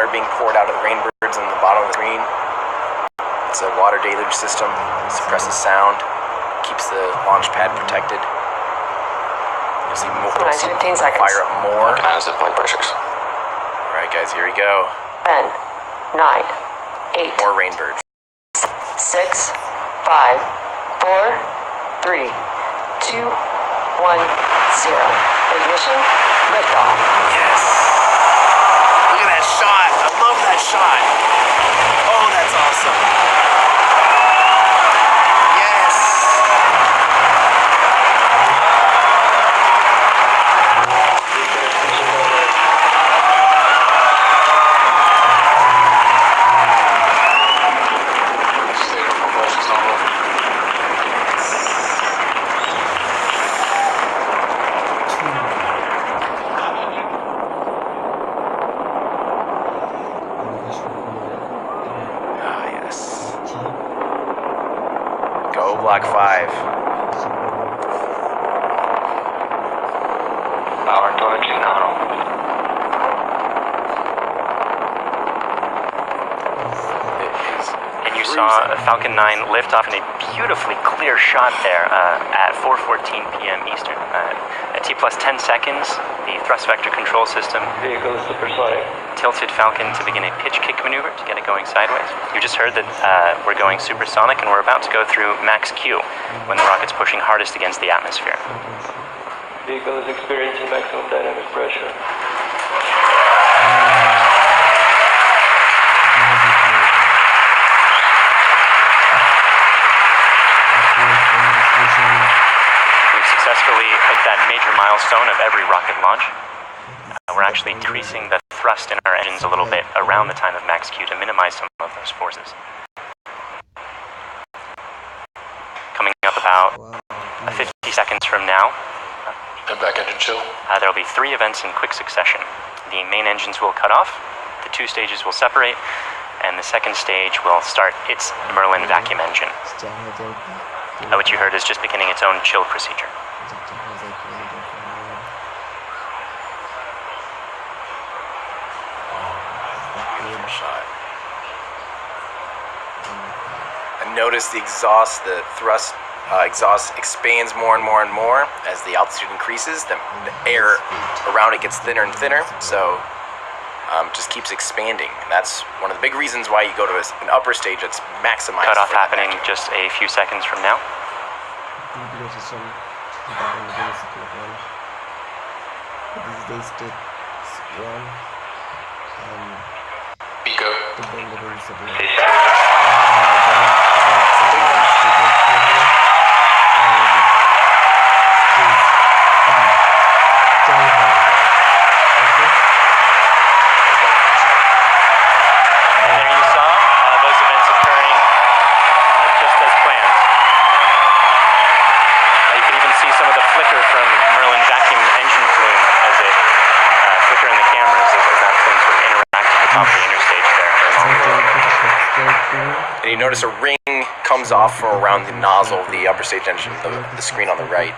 water being poured out of the Rainbirds on the bottom of the screen. It's a water deluge system, suppresses sound, keeps the launch pad protected. You'll see more, 15 seconds. Fire up more. Recognizes flight pressures. Alright guys, here we go. 10, 9, 8, More Rainbirds. 6, 5, 4, 3, 2, 1, 0. Ignition, liftoff. Yes! Look at that shot! I love that shot! Oh, that's awesome! Yes! Go Block 5. Power torch nominal. And you saw Falcon 9 lift off in a beautifully clear shot there at 4:14 p.m. Eastern. At T plus 10 seconds, the thrust vector control system Vehicle supersonic. tilted Falcon to begin a pitch kick maneuver to get it going sideways. You just heard that we're going supersonic and we're about to go through max Q when the rocket's pushing hardest against the atmosphere. Vehicle is experiencing maximum dynamic pressure. We've successfully hit that major milestone of every rocket launch. We're actually increasing the thrust in our engines a little bit around the time of max Q to minimize some of those forces. Coming up about 50 seconds from now, And back engine chill. there will be 3 events in quick succession. The main engines will cut off, the 2 stages will separate, and the second stage will start its Merlin vacuum engine, which you heard is just beginning its own chill procedure. Beautiful shot. And notice the exhaust, the thrust exhaust expands more and more and more as the altitude increases. The air around it gets thinner and thinner, so just keeps expanding. And that's one of the big reasons why you go to an upper stage that's maximized. Cutoff for that happening vacuum. just a few seconds from now. Pico. There you saw those events occurring just as planned. You can even see some of the flicker from Merlin vacuum engine flume as it flicker in the cameras as that flume sort of interacted with the top of the interstage there. And you notice a ring comes off from around the nozzle of the upper stage engine, the screen on the right.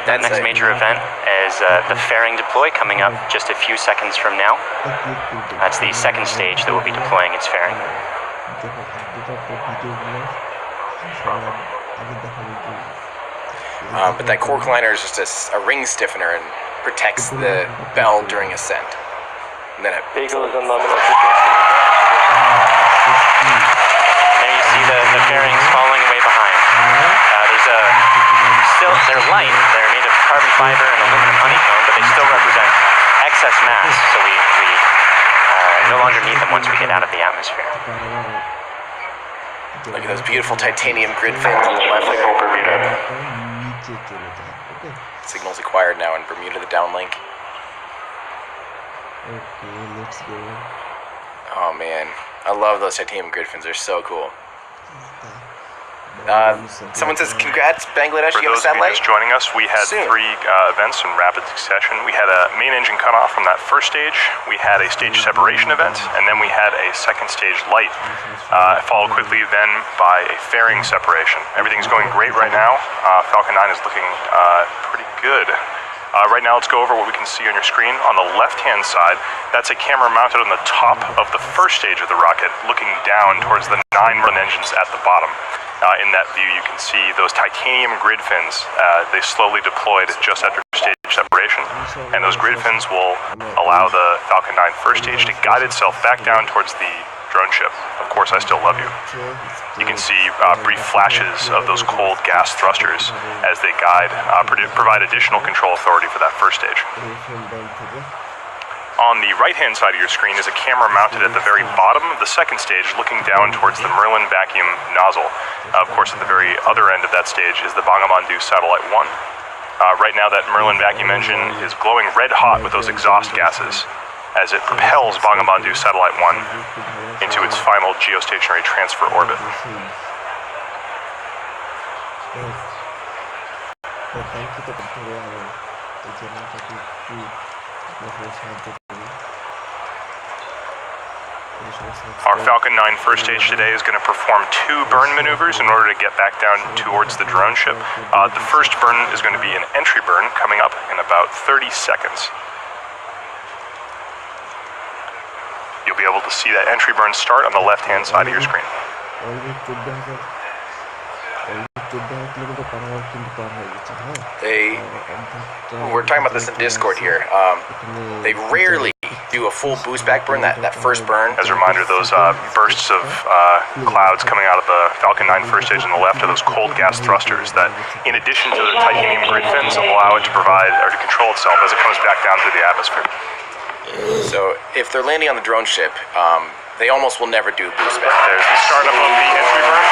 That next major event is the fairing deploy coming up just a few seconds from now. That's the second stage that will be deploying its fairing. But that cork liner is just a ring stiffener and protects the bell during ascent. And then it Vehicle is on nominal frequency. And there you see the fairings falling way behind. They're light, they're made of carbon fiber and aluminum honeycomb, but they still represent excess mass, so we no longer need them once we get out of the atmosphere. Look at those beautiful titanium grid fins on the left there. Bermuda. Signals acquired now in Bermuda, the downlink. Oh man, I love those titanium grid fins, they're so cool. Someone says, congrats, Bangladesh, For you have a those of you satellite? just joining us, we had Soon. 3 events in rapid succession. We had a main engine cutoff from that first stage, we had a stage separation event, and then we had a second stage light, followed quickly then by a fairing separation. Everything's going great right now. Falcon 9 is looking pretty good. Right now, let's go over what we can see on your screen. On the left-hand side, that's a camera mounted on the top of the first stage of the rocket, looking down towards the 9 Merlin engines at the bottom. In that view, you can see those titanium grid fins. They slowly deployed just after stage separation, and those grid fins will allow the Falcon 9 first stage to guide itself back down towards the drone ship. Of course, I still love you. You can see brief flashes of those cold gas thrusters as they guide, provide additional control authority for that first stage. On the right-hand side of your screen is a camera mounted at the very bottom of the second stage, looking down towards the Merlin vacuum nozzle. Of course, at the very other end of that stage is the Bangabandhu Satellite 1. Right now, that Merlin vacuum engine is glowing red hot with those exhaust gases as it propels Bangabandhu Satellite 1 into its final geostationary transfer orbit. Our Falcon 9 first stage today is going to perform 2 burn maneuvers in order to get back down towards the drone ship. The first burn is going to be an entry burn coming up in about 30 seconds. You'll be able to see that entry burn start on the left-hand side of your screen. We're talking about this in Discord here. They rarely do a full boost back burn, that first burn. As a reminder, those bursts of clouds coming out of the Falcon 9 first stage on the left are those cold gas thrusters that, in addition to the titanium grid fins, allow it to provide or to control itself as it comes back down through the atmosphere. So if they're landing on the drone ship, they almost will never do boost back. There's the startup of the entry burn.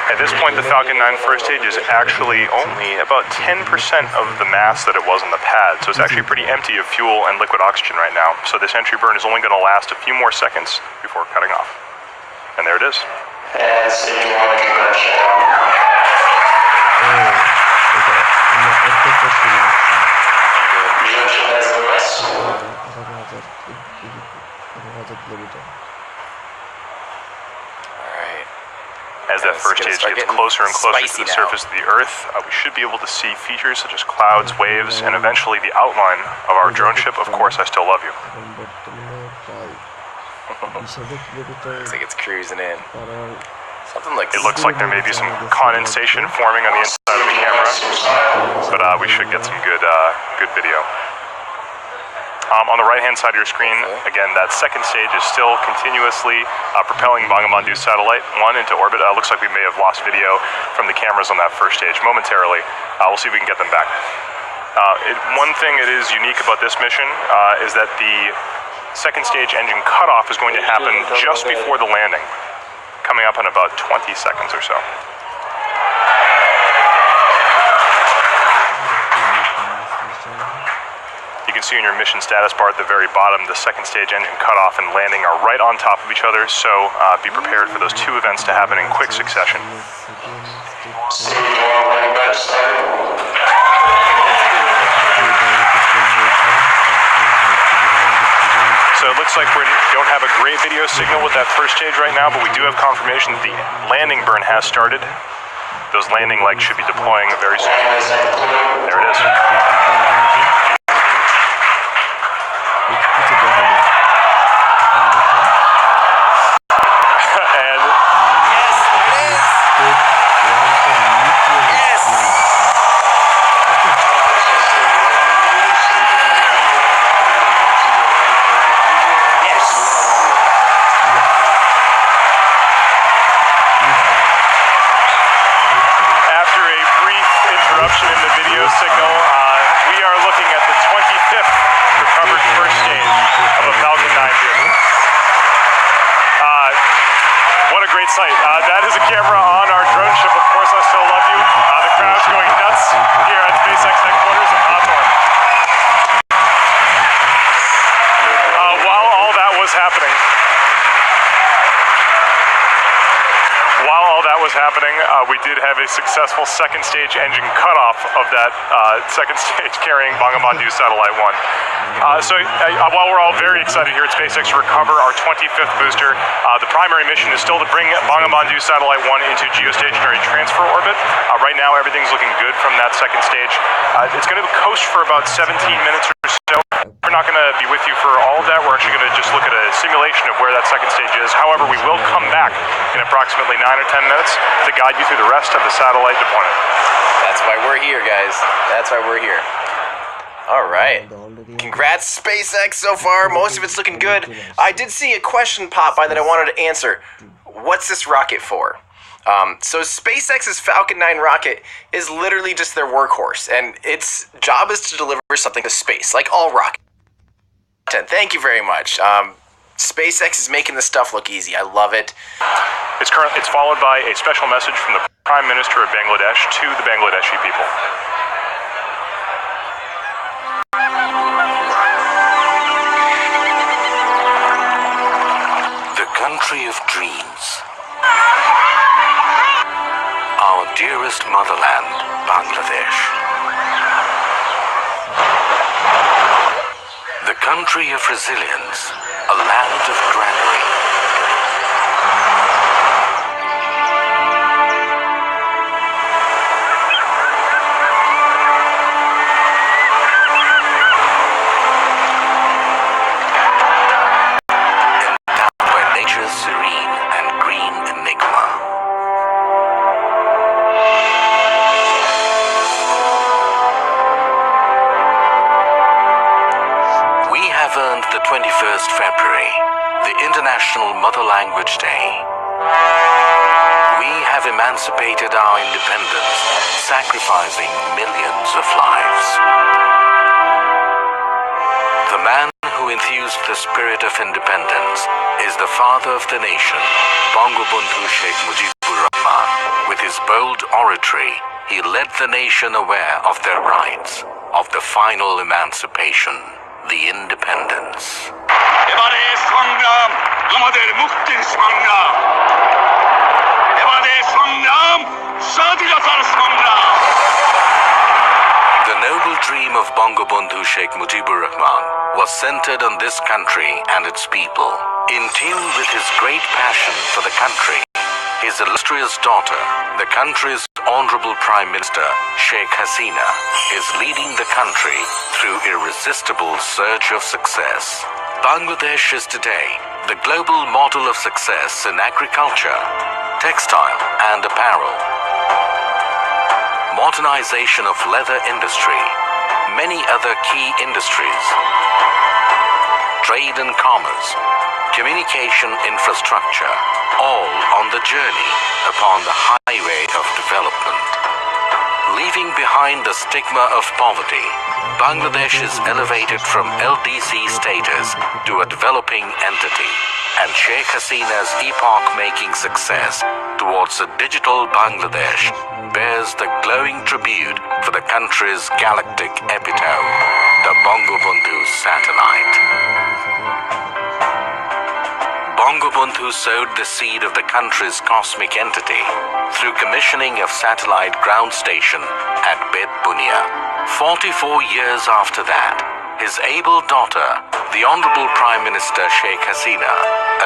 At this point, the Falcon 9 first stage is actually only about 10% of the mass that it was on the pad, so it's actually pretty empty of fuel and liquid oxygen right now. So this entry burn is only going to last a few more seconds before cutting off. And there it is. And stage 1 conversion. Junction SOS. Alright. As that first It's gonna stage start gets getting closer and closer to spicy the now. surface of the Earth, we should be able to see features such as clouds, waves, and eventually the outline of our drone ship. Of course, I still love you. Looks like it's cruising in. Something like It looks like there may be some condensation forming on the inside of the camera, but we should get some good video. On the right-hand side of your screen, again, that second stage is still continuously propelling Bangabandhu Satellite 1 into orbit. Looks like we may have lost video from the cameras on that first stage momentarily. We'll see if we can get them back. One thing that is unique about this mission is that the second stage engine cutoff is going to happen just before the landing, coming up in about 20 seconds or so. You can see in your mission status bar at the very bottom, the second stage engine cutoff and landing are right on top of each other, so be prepared for those 2 events to happen in quick succession. Stage 1 landing batch started. So it looks like we don't have a great video signal with that first stage right now, but we do have confirmation that the landing burn has started. Those landing legs should be deploying very soon. There it is. And after a brief interruption in the video signal, we we did have a successful second stage engine cutoff of that second stage carrying Bangabandhu Satellite 1. While we're all very excited here at SpaceX to recover our 25th booster, the primary mission is still to bring Bangabandhu Satellite 1 into geostationary transfer orbit. Right now, everything's looking good from that second stage. It's going to coast for about 17 minutes or so. We're not going to be with you for all of that. We're actually going to just look at a simulation of where that second stage is. However, we will come back in approximately 9 or 10 minutes to guide you through the rest of the satellite deployment. That's why we're here, guys. That's why we're here. All right. Congrats, SpaceX, so far. Most of it's looking good. I did see a question pop by that I wanted to answer. What's this rocket for? So SpaceX's Falcon 9 rocket is literally just their workhorse, and its job is to deliver something to space, like all rockets. Thank you very much. SpaceX is making this stuff look easy. I love it. It's followed by a special message from the Prime Minister of Bangladesh to the Bangladeshi people. The country of dreams. Our dearest motherland, Bangladesh. The country of resilience, a land of granary. Endowed by nature's serene and green enigma. We have earned the 21st February, the International Mother Language Day. We have emancipated our independence, sacrificing millions of lives. The man who infused the spirit of independence is the father of the nation, Bangabandhu Sheikh Mujibur Rahman. With his bold oratory, he led the nation aware of their rights, of the final emancipation, the independence. এবারে সংগ্রাম আমাদের মুক্তির সংগ্রাম এবারে সংগ্রাম স্বাধীনতার সংগ্রাম The noble dream of Bangabandhu Sheikh Mujibur Rahman was centered on this country and its people. In tune with his great passion for the country, his illustrious daughter, the country's Honorable Prime Minister Sheikh Hasina, is leading the country through irresistible surge of success. Bangladesh is today the global model of success in agriculture, textile and apparel, modernization of leather industry, many other key industries, trade and commerce, communication infrastructure, all on the journey upon the highway of development. Leaving behind the stigma of poverty, Bangladesh is elevated from LDC status to a developing entity, and Sheikh Hasina's epoch-making success towards a digital Bangladesh bears the glowing tribute for the country's galactic epitome, the Bangabandhu satellite. Bangabandhu sowed the seed of the country's cosmic entity through commissioning of satellite ground station at Bet Bunia. 44 years after that, his able daughter, the Honorable Prime Minister Sheikh Hasina,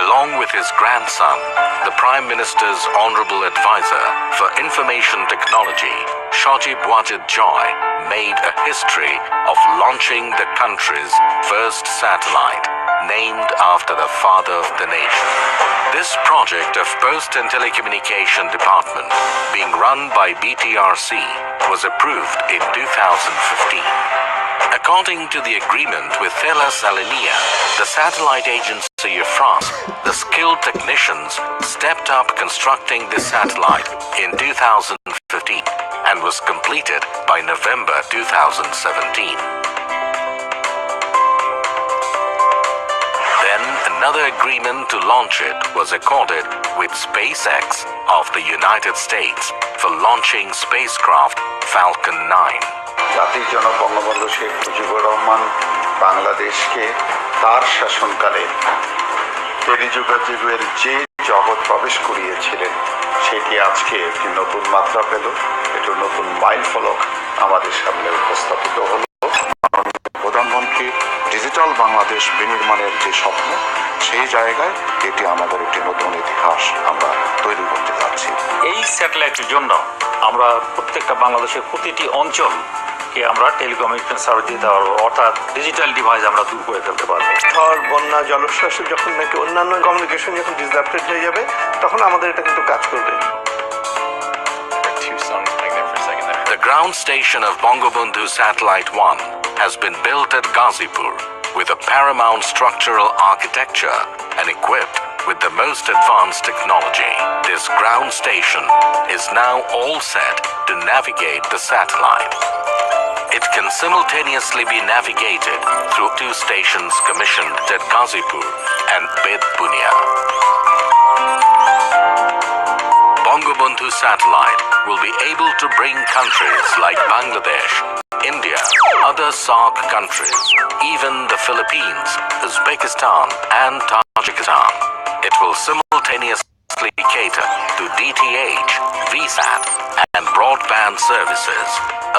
along with his grandson, the Prime Minister's Honorable Advisor for Information Technology, Shajib Wajid Joy, made a history of launching the country's first satellite, named after the father of the nation. This project of Post and Telecommunication Department, being run by BTRC, was approved in 2015. According to the agreement with Thales Alenia, the satellite agency of France, the skilled technicians stepped up constructing this satellite in 2015 and was completed by November 2017. Then another agreement to launch it was accorded with SpaceX of the United States for launching spacecraft Falcon 9. জাতির জনক বঙ্গবন্ধু শেখ মুজিবুর রহমান বাংলাদেশকে তার শাসনকালে টেলিযোগাযোগের যে জগৎ প্রবেশ করিয়েছিলেন সেটি আজকে একটি নতুন মাত্রা পেল, একটি নতুন মাইল ফলক আমাদের সামনে উপস্থাপিত হলো। প্রধানমন্ত্রী ডিজিটাল বাংলাদেশ বিনির্মাণের যে স্বপ্ন, সেই জায়গায় এটি আমাদের একটি নতুন ইতিহাস আমরা তৈরি করতে যাচ্ছি। এই স্যাটেলাইটের জন্য আমরা প্রত্যেকটা বাংলাদেশের প্রতিটি অঞ্চলকে আমরা টেলিকমিউনিকেশন সার্ভিস দিতে পারবো, অর্থাৎ ডিজিটাল ডিভাইস আমরা দূর করে ফেলতে পারবো। ঝড়, বন্যা, জলোচ্ছ্বাসে যখন নাকি অন্যান্য কমিউনিকেশন যখন ডিসরাপ্টেড হয়ে যাবে, তখন আমাদের এটা কিন্তু কাজ করবে। The ground station of Bangabandhu Satellite 1 has been built at Ghazipur with a paramount structural architecture and equipped with the most advanced technology. This ground station is now all set to navigate the satellite. It can simultaneously be navigated through 2 stations commissioned at Ghazipur and Bedbunia. Bangabandhu Satellite will be able to bring countries like Bangladesh, India, other SAARC countries, even the Philippines, Uzbekistan and Tajikistan. It will simultaneously cater to DTH, VSAT and broadband services,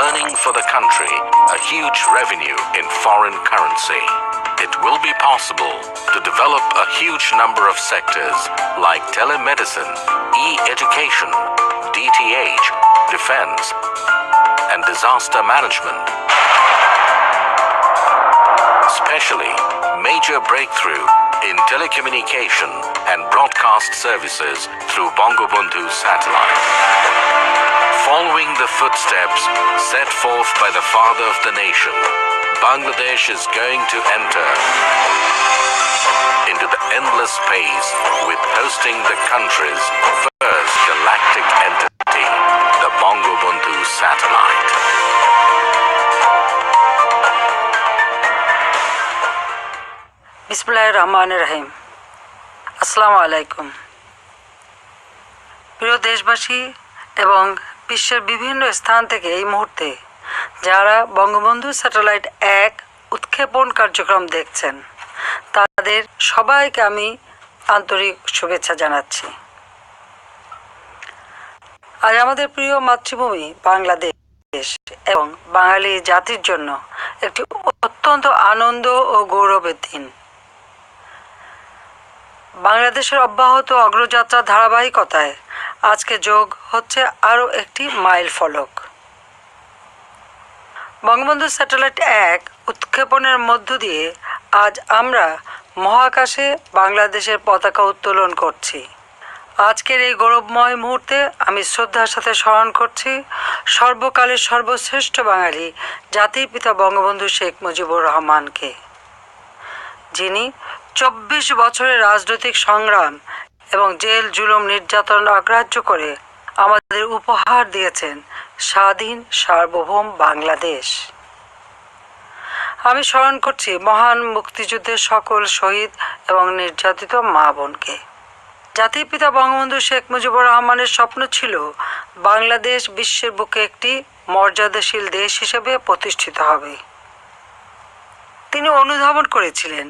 earning for the country a huge revenue in foreign currency. It will be possible to develop a huge number of sectors like telemedicine, e-education, DTH, defense, and disaster management. Especially major breakthrough in telecommunication and broadcast services through Bangabandhu Satellite. Following the footsteps set forth by the father of the nation, Bangladesh is going to enter into the endless space with hosting the country's first galactic entity, the Bangabandhu Satellite. বিসমিল্লাহির রহমানির রহিম। আসসালামু আলাইকুম। প্রিয় দেশবাসী এবং বিশ্বের বিভিন্ন স্থান থেকে এই মুহূর্তে যারা বঙ্গবন্ধু স্যাটেলাইট 1 উৎক্ষেপণ কার্যক্রম দেখছেন, তাদের সবাইকে আমি আন্তরিক শুভেচ্ছা জানাচ্ছি। আজ আমাদের প্রিয় মাতৃভূমি বাংলাদেশ এবং বাঙালি জাতির জন্য একটি অত্যন্ত আনন্দ ও গৌরবের দিন। বাংলাদেশের অব্যাহত অগ্রযাত্রার ধারাবাহিকতায় আজকে যোগ হচ্ছে আরও একটি মাইল ফলক। বঙ্গবন্ধু স্যাটেলাইট 1 উৎক্ষেপণের মধ্য দিয়ে আজ আমরা মহাকাশে বাংলাদেশের পতাকা উত্তোলন করছি। আজকের এই গৌরবময় মুহূর্তে আমি শ্রদ্ধার সাথে স্মরণ করছি সর্বকালের সর্বশ্রেষ্ঠ বাঙালি জাতির পিতা বঙ্গবন্ধু শেখ মুজিবুর রহমানকে, যিনি 24 বছরের রাজনৈতিক সংগ্রাম এবং জেল জুলুম নির্যাতন অগ্রাহ্য করে আমাদের উপহার দিয়েছেন স্বাধীন সার্বভৌম বাংলাদেশ। আমি স্মরণ করছি মহান মুক্তিযুদ্ধের সকল শহীদ এবং নির্যাতিত মা বোনকে। জাতির পিতা বঙ্গবন্ধু শেখ মুজিবুর রহমানের স্বপ্ন ছিল বাংলাদেশ বিশ্বের বুকে একটি মর্যাদাশীল দেশ হিসেবে প্রতিষ্ঠিত হবে। তিনি অনুধাবন করেছিলেন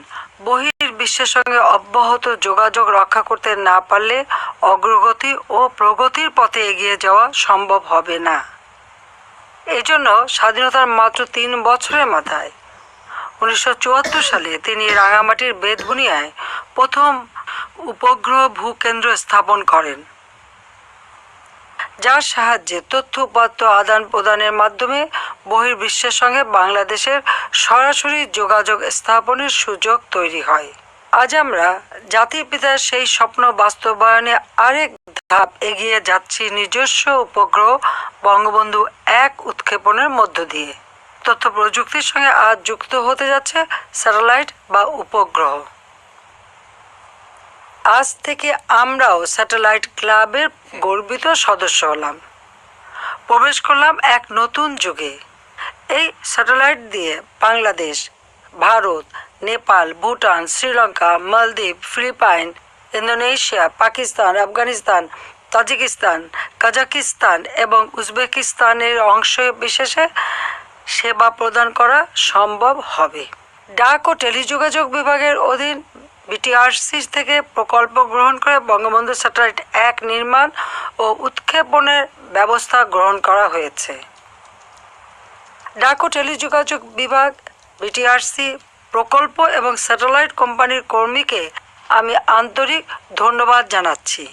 বহির বিশ্বের সঙ্গে অব্যাহত যোগাযোগ রক্ষা করতে না পারলে অগ্রগতি ও প্রগতির পথে এগিয়ে যাওয়া সম্ভব হবে না। এজন্য স্বাধীনতার মাত্র 3 বছরের মাথায় 1974 সালে তিনি রাঙামাটির বেতবুনিয়ায় প্রথম উপগ্রহ ভূকেন্দ্র স্থাপন করেন, যার সাহায্যে তথ্য উপাত্ত আদান প্রদানের মাধ্যমে বহির্বিশ্বের সঙ্গে বাংলাদেশের সরাসরি যোগাযোগ স্থাপনের সুযোগ তৈরি হয়। আজ আমরা জাতির পিতার সেই স্বপ্ন বাস্তবায়নে আরেক ধাপ এগিয়ে যাচ্ছি নিজস্ব উপগ্রহ বঙ্গবন্ধু 1 উৎক্ষেপণের মধ্য দিয়ে। তথ্য প্রযুক্তির সঙ্গে আজ যুক্ত হতে যাচ্ছে স্যাটেলাইট বা উপগ্রহ। আজ থেকে আমরাও স্যাটেলাইট ক্লাবের গর্বিত সদস্য হলাম, প্রবেশ করলাম এক নতুন যুগে। এই স্যাটেলাইট দিয়ে বাংলাদেশ, ভারত, নেপাল, ভুটান, শ্রীলঙ্কা, মালদ্বীপ, Philippines, Indonesia, Pakistan, Afghanistan, Tajikistan, Kazakhstan এবং উজবেকিস্তানের অংশ বিশেষে সেবা প্রদান করা সম্ভব হবে। ডাক ও টেলিযোগাযোগ বিভাগের অধীন বিটিআরসি থেকে প্রকল্প গ্রহণ করে বঙ্গবন্ধু স্যাটেলাইট 1 নির্মাণ ও উৎক্ষেপণের ব্যবস্থা গ্রহণ করা হয়েছে। ডাক ও টেলিযোগাযোগ বিভাগ, বিটিআরসি, প্রকল্প এবং স্যাটেলাইট কোম্পানির কর্মীকে আমি আন্তরিক ধন্যবাদ জানাচ্ছি।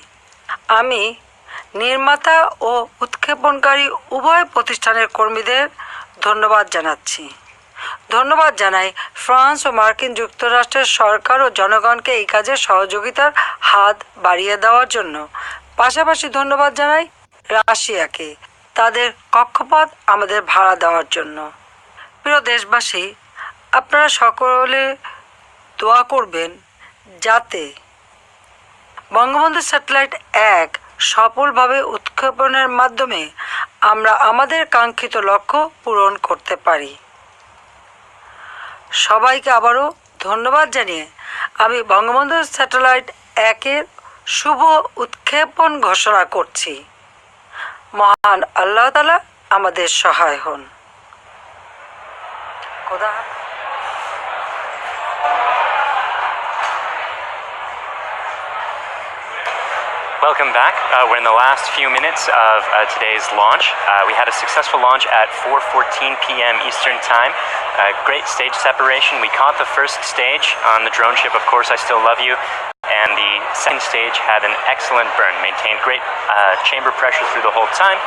আমি নির্মাতা ও উৎক্ষেপণকারী উভয় প্রতিষ্ঠানের কর্মীদের ধন্যবাদ জানাচ্ছি। ধন্যবাদ জানাই ফ্রান্স ও মার্কিন যুক্তরাষ্ট্রের সরকার ও জনগণকে এই কাজে সহযোগিতার হাত বাড়িয়ে দেওয়ার জন্য। পাশাপাশি ধন্যবাদ জানাই রাশিয়াকে তাদের কক্ষপথ আমাদের ভাড়া দেওয়ার জন্য। প্রিয় দেশবাসী, আপনারা সকলে দোয়া করবেন যাতে বঙ্গবন্ধু স্যাটেলাইট 1 সফলভাবে উৎক্ষেপণের মাধ্যমে আমরা আমাদের কাঙ্ক্ষিত লক্ষ্য পূরণ করতে পারি। সবাইকে আবারও ধন্যবাদ জানিয়ে আমি বঙ্গবন্ধু স্যাটেলাইট 1-এর শুভ উৎক্ষেপণ ঘোষণা করছি। মহান আল্লাহ তাআলা আমাদের সহায় হন। খোদা হাফেজ। Welcome back. We're in the last few minutes of today's launch. We had a successful launch at 4:14 p.m. Eastern Time. Great stage separation. We caught the first stage on the drone ship, Of Course I Still Love You, and the second stage had an excellent burn, maintained great chamber pressure through the whole time,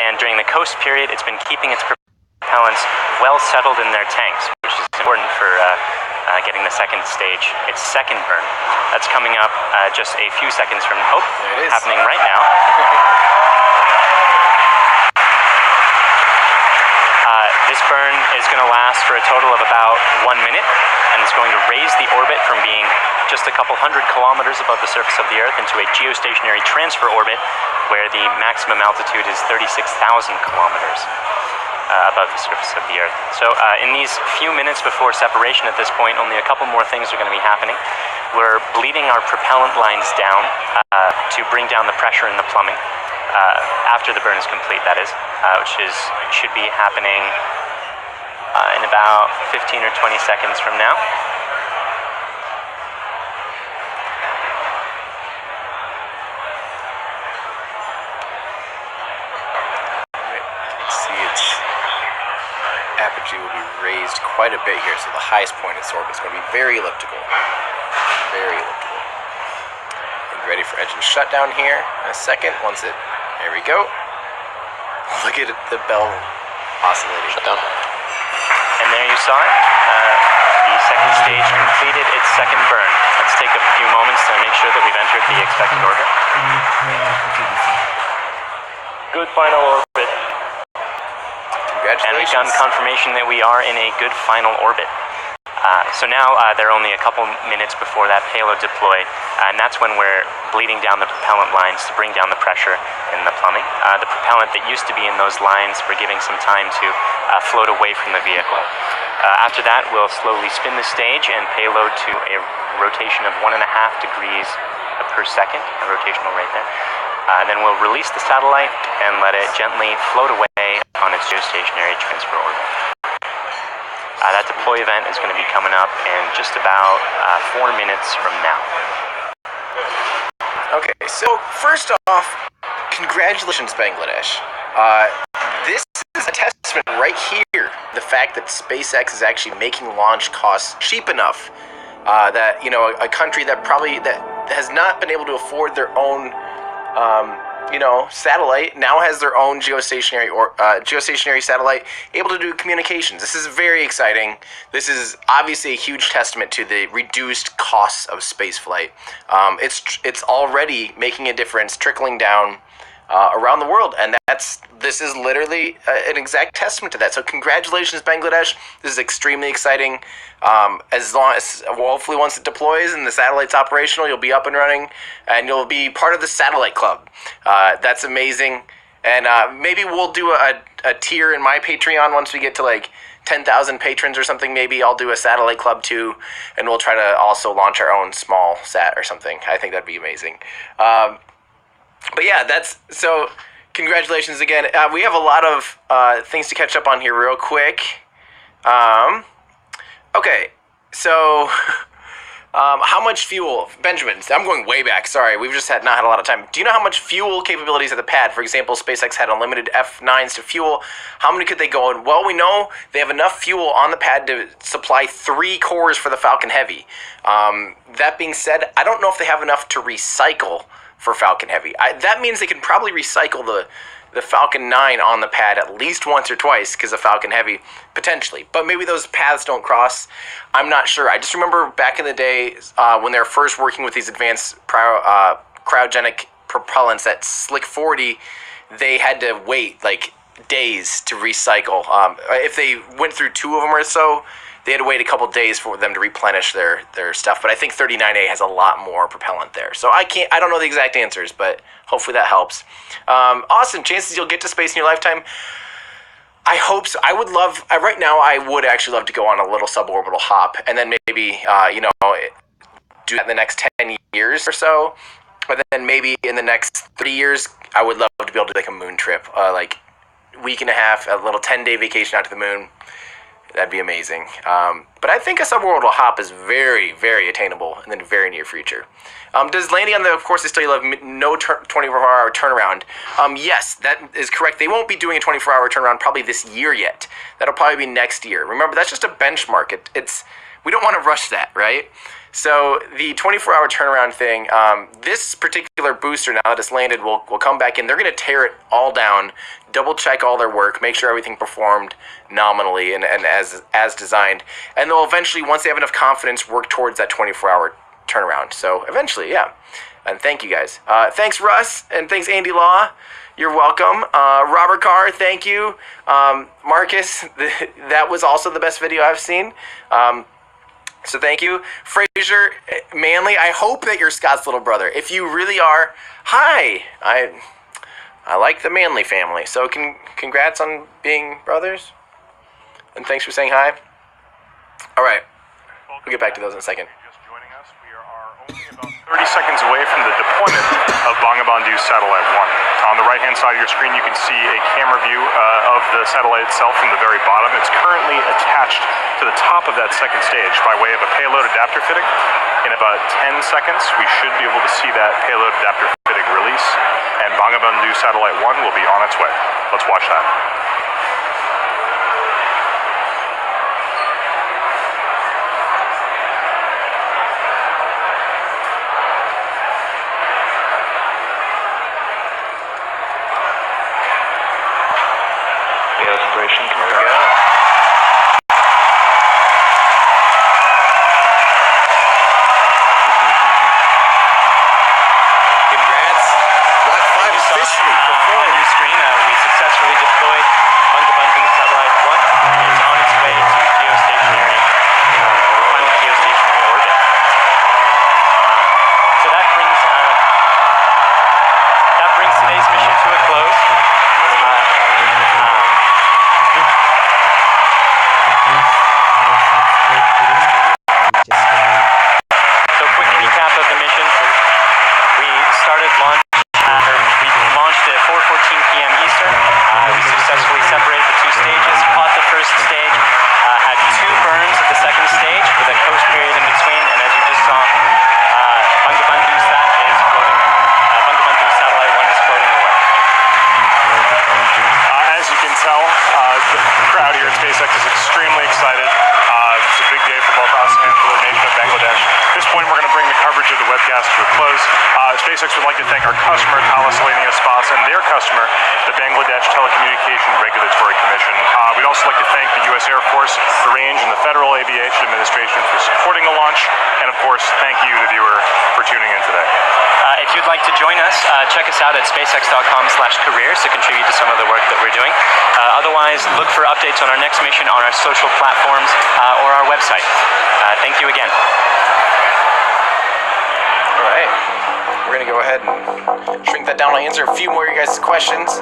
and during the coast period it's been keeping its propellants well settled in their tanks, which is important for getting the second stage, its second burn. That's coming up just a few seconds from, happening right now. This burn is going to last for a total of about 1 minute, and it's going to raise the orbit from being just a couple hundred kilometers above the surface of the Earth into a geostationary transfer orbit where the maximum altitude is 36,000 kilometers above the surface of the Earth. So in these few minutes before separation at this point, only a couple more things are going to be happening. We're bleeding our propellant lines down to bring down the pressure in the plumbing after the burn is complete, that is, which should be happening in about 15 or 20 seconds from now. Apogee will be raised quite a bit here, so the highest point in its orbit is going to be very elliptical. Very elliptical. And ready for engine shutdown here in a second. There we go. Look at the bell oscillating. Shutdown. And there you saw it. The second stage completed its second burn. Let's take a few moments to make sure that we've entered the expected orbit. Good final orbit. And we've gotten confirmation that we are in a good final orbit. So now there are only a couple minutes before that payload deploy, and that's when we're bleeding down the propellant lines to bring down the pressure in the plumbing. The propellant that used to be in those lines, we're giving some time to float away from the vehicle. After that, we'll slowly spin the stage and payload to a rotation of 1.5 degrees per second, a rotational rate there. Then we'll release the satellite and let it gently float away on its geostationary transfer orbit. That deploy event is going to be coming up in just about 4 minutes from now. Okay, so first off, congratulations, Bangladesh. This is a testament right here, the fact that SpaceX is actually making launch costs cheap enough that, a country that has not been able to afford their own satellite now has their own geostationary satellite able to do communications. This is very exciting. This is obviously a huge testament to the reduced costs of spaceflight. It's already making a difference, trickling down around the world, and this is literally an exact testament to that. So congratulations, Bangladesh. This is extremely exciting. As long as, hopefully once it deploys and the satellite's operational, you'll be up and running, and you'll be part of the satellite club. That's amazing. And maybe we'll do a tier in my Patreon once we get to 10,000 patrons or something. Maybe I'll do a satellite club too, and we'll try to also launch our own small sat or something. I think that'd be amazing. But yeah, so congratulations again. We have a lot of things to catch up on here real quick. Okay, so How much fuel, Benjamin? I'm going way back. Sorry, we've just not had a lot of time. Do you know how much fuel capabilities at the pad? For example, SpaceX had unlimited F9s to fuel. How many could they go on? Well, we know they have enough fuel on the pad to supply 3 cores for the Falcon Heavy. That being said, I don't know if they have enough to recycle for Falcon Heavy. That means they can probably recycle the Falcon 9 on the pad at least once or twice because of Falcon Heavy, potentially. But maybe those paths don't cross. I'm not sure. I just remember back in the day when they were first working with these advanced cryogenic propellants at Slick 40, they had to wait like days to recycle. If they went through 2 of them or so, they had to wait a couple days for them to replenish their stuff. But I think 39A has a lot more propellant there. So I don't know the exact answers, but hopefully that helps. Awesome. Chances you'll get to space in your lifetime. I hope so. I would love, right now, I would actually love to go on a little suborbital hop and then maybe, do that in the next 10 years or so. But then maybe in the next 3 years, I would love to be able to do like a moon trip, like week and a half, a little 10-day vacation out to the moon. That'd be amazing. But I think a suborbital hop is very, very attainable in the very near future. Does landing on the course they still have no 24-hour turnaround? Yes, that is correct. They won't be doing a 24-hour turnaround probably this year yet. That'll probably be next year. Remember, that's just a benchmark. We don't want to rush that, right? So the 24-hour turnaround thing, this particular booster, now that it's landed, will come back in. They're going to tear it all down, double check all their work, make sure everything performed nominally and as designed. And they'll eventually, once they have enough confidence, work towards that 24-hour turnaround. So eventually, yeah. And thank you guys. Thanks, Russ, and thanks, Andy Law. You're welcome. Robert Carr, thank you. Marcus, that was also the best video I've seen. So thank you. Fraser Manley, I hope that you're Scott's little brother. If you really are, hi. I like the Manley family. So congrats on being brothers. And thanks for saying hi. All right. We'll get back to those in a second. Just joining us, we are only about 30 seconds away from the deployment of Bangabandhu Satellite 1. On the right-hand side of your screen, you can see a camera view of the satellite itself from the very bottom. It's currently attached to the top of that second stage by way of a payload adapter fitting. In about 10 seconds, we should be able to see that payload adapter fitting release, and Bangabandhu Satellite 1 will be on its way. Let's watch that. SpaceX would like to thank our customer, Thales Alenia Space, and their customer, the Bangladesh Telecommunication Regulatory Commission. We'd also like to thank the U.S. Air Force, the Range, and the Federal Aviation Administration for supporting the launch. And of course, thank you, the viewer, for tuning in today. If you'd like to join us, check us out at spacex.com/careers to contribute to some of the work that we're doing. Otherwise, look for updates on our next mission on our social platforms or our website. Thank you again. All right. We're going to go ahead and shrink that down. I'll answer a few more of you guys' questions.